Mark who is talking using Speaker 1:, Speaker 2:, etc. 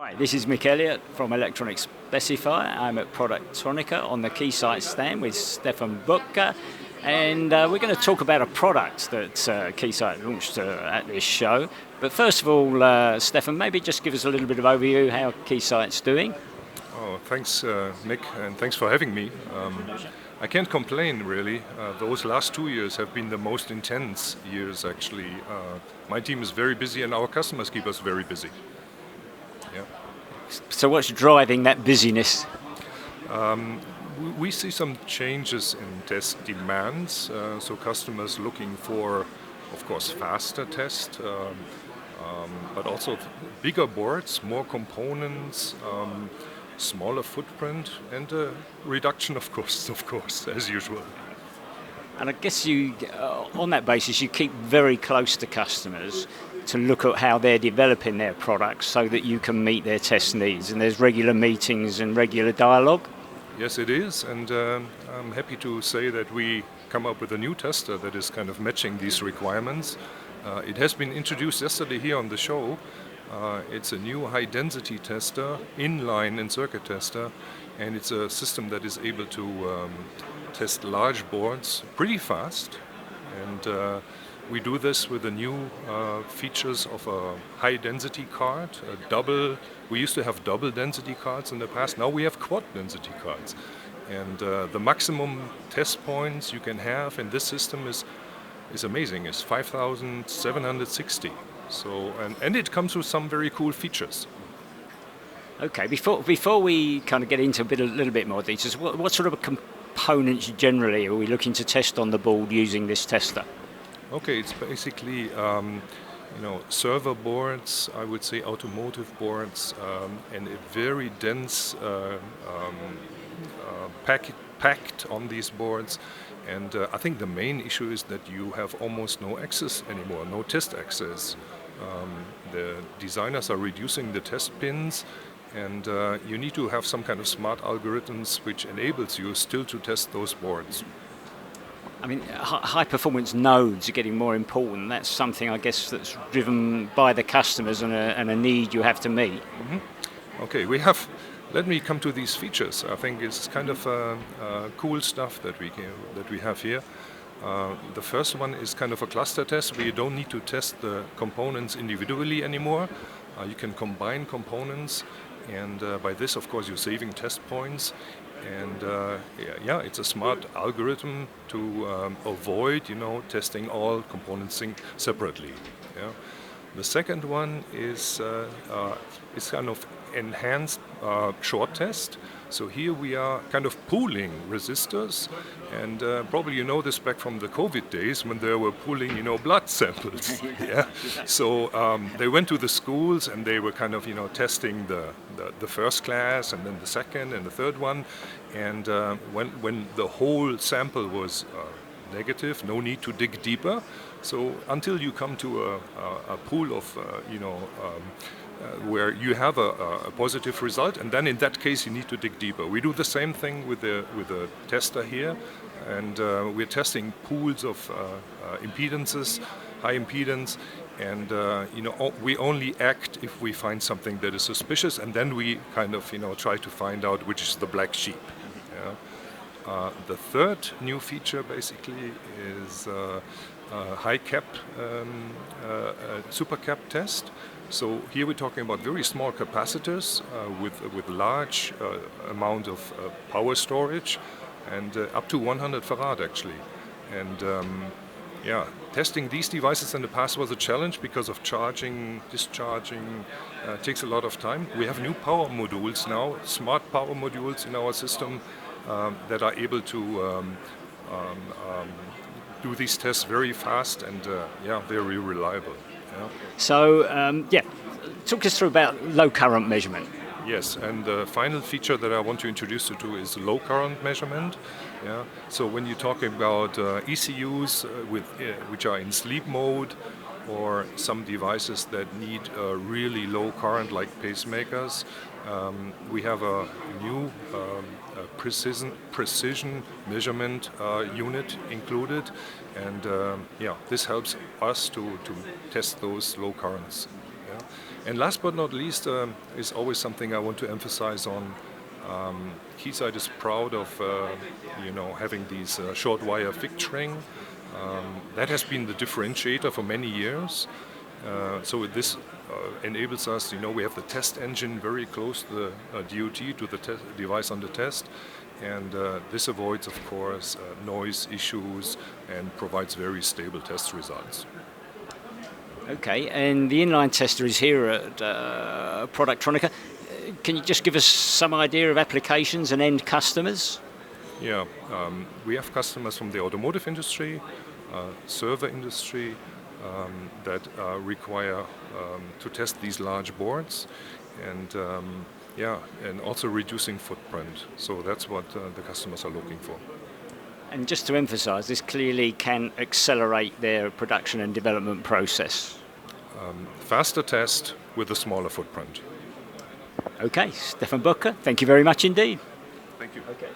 Speaker 1: Hi, this is Mick Elliott from Electronic Specifier. I'm at Productronica on the Keysight stand with Stephan Boettger, and we're going to talk about a product that Keysight launched at this show. But first of all, Stephan, maybe just give us a little bit of overview how Keysight's doing.
Speaker 2: Oh, thanks, Mick, and thanks for having me. I can't complain, really. Those last 2 years have been the most intense years, actually. My team is very busy, and our customers keep us very busy. Yeah.
Speaker 1: So what's driving that busyness?
Speaker 2: We see some changes in test demands, so customers looking for, of course, faster test, but also bigger boards, more components, smaller footprint, and a reduction of costs, of course, as usual.
Speaker 1: And I guess you, on that basis, you keep very close to customers to look at how they're developing their products so that you can meet their test needs. And there's regular meetings and regular dialogue.
Speaker 2: Yes, it is, and I'm happy to say that we come up with a new tester that is kind of matching these requirements. It has been introduced yesterday here on the show. It's a new high-density tester, inline and circuit tester, and it's a system that is able to test large boards pretty fast. And we do this with the new features of a high-density card, we used to have double-density cards in the past, now we have quad-density cards. And the maximum test points you can have in this system is amazing, it's 5,760. So, and it comes with some very cool features.
Speaker 1: Okay, before we kind of get into a little bit more details, what sort of components generally are we looking to test on the board using this tester?
Speaker 2: Okay, it's basically server boards, I would say automotive boards, and a very dense packed on these boards. And I think the main issue is that you have almost no access anymore, no test access. The designers are reducing the test pins, and you need to have some kind of smart algorithms which enables you still to test those boards.
Speaker 1: I mean, high-performance nodes are getting more important. That's something, I guess, that's driven by the customers and a need you have to meet.
Speaker 2: Mm-hmm. Okay, let me come to these features. I think it's kind of cool stuff that we have here. The first one is kind of a cluster test where you don't need to test the components individually anymore. You can combine components, and by this, of course, you're saving test points. And it's a smart algorithm to avoid, testing all components separately. Yeah. The second one is kind of enhanced short test. So here we are kind of pooling resistors, and probably you know this back from the COVID days when they were pooling, blood samples. Yeah. So they went to the schools and they were kind of, testing the first class and then the second and the third one. And when the whole sample was negative, no need to dig deeper. So until you come to a pool of, where you have a positive result, and then in that case you need to dig deeper. We do the same thing with the tester here, and we're testing pools of impedances, high impedance, and we only act if we find something that is suspicious, and then we kind of try to find out which is the black sheep. Yeah. The third new feature basically is high cap super cap test. So here we're talking about very small capacitors with large amount of power storage, and up to 100 farad actually. And testing these devices in the past was a challenge because of charging, discharging, takes a lot of time. We have new power modules now, smart power modules in our system that are able to do these tests very fast and very reliable. Yeah.
Speaker 1: So, talk us through about low current measurement.
Speaker 2: Yes, and the final feature that I want to introduce you to is low current measurement. Yeah. So when you're talking about ECUs which are in sleep mode, or some devices that need really low current like pacemakers, we have a new precision measurement unit included, and this helps us to test those low currents. Yeah. And last but not least is always something I want to emphasize on. Keysight is proud of having these short wire fixturing. That has been the differentiator for many years. So this enables us, we have the test engine very close to the DOT, to the device under test, and this avoids, of course, noise issues and provides very stable test results.
Speaker 1: Okay, and the inline tester is here at Productronica. Can you just give us some idea of applications and end customers?
Speaker 2: Yeah, we have customers from the automotive industry, server industry, that require to test these large boards, and and also reducing footprint. So that's what the customers are looking for.
Speaker 1: And just to emphasize, this clearly can accelerate their production and development process.
Speaker 2: Faster test with a smaller footprint.
Speaker 1: Okay, Stephan Boettger, thank you very much indeed.
Speaker 2: Thank you.
Speaker 1: Okay.